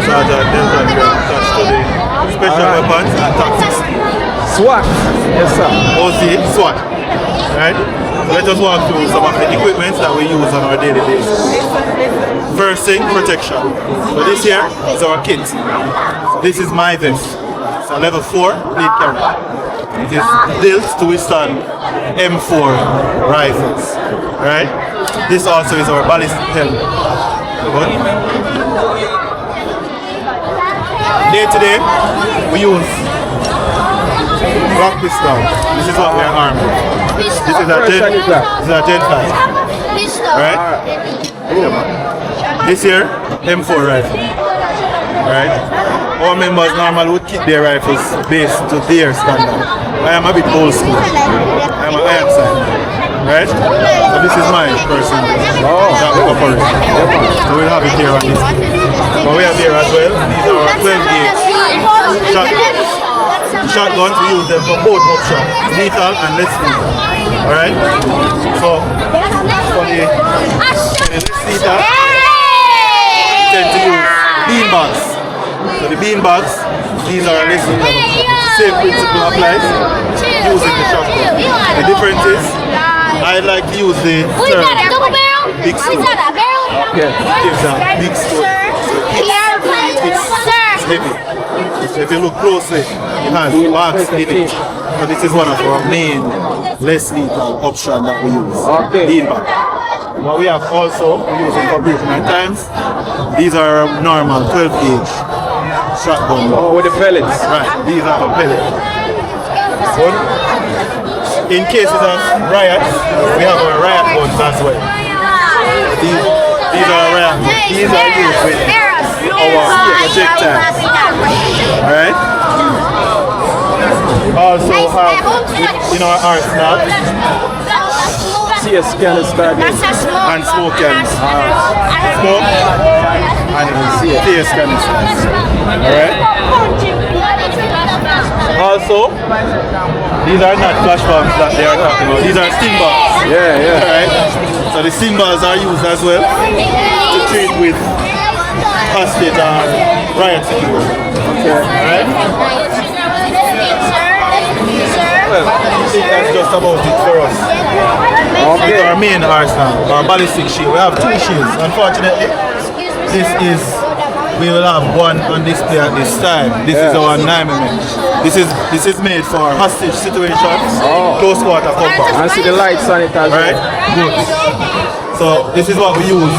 Sergeant Delta attached to the special weapons and tactics. SWAT. Yes, sir. OC, SWAT. Right? So let us walk through some of the equipment that we use on our daily basis. First thing, protection. So this here is our kit. This is my vest. It's a level 4 lead camera. It is built to withstand M4 rifles. Right? This also is our ballistic helmet. Day to day, we use rock pistol. This is what we are armed with. This is a Gen 5. Right? This here, M4 rifle. Right? Our members normally would keep their rifles based to their standard. I am a bit old school. I am an iron side. Right? So this is mine personally. That we operate. So we'll have it here on this. But we have here as well. These are our 12 gauge shotguns. Shotguns, we use them for both options, lethal and less lethal. Alright? So for the less lethal, we tend to use bean bags. So the bean bags, these are less lethal. Same principle applies using the shotgun. The difference is I like to use the big scope. Gives a big scope. It's heavy. So if you look closely, it has wax in it. So this is one of our main less lethal option that we use. Bean bag. What we have also, we use in for breathing at times. These are normal 12 gauge shotgun. Oh, with the pellets. Right, these are the pellets. In cases of riots, we have our riot guns as well. These are riot guns. These are used with our projectiles. Alright? Also have in our arsenal CS cannons and smoke cannons. Smoke and CS cannons. Alright? Also, these are not flash bombs that they are talking about. These are sting bombs. Yeah. Alright? So the sting bombs are used as well to treat with hostage and riot situation. Alright? Well, I think that's just about it for us. It's our main arsenal, our ballistic shield. We have 2 shields. Unfortunately, we will have one on display at this time. This is our 9mm. This is made for hostage situations, close quarter combat. I see the lights on it as well. Right? Good. So this is what we use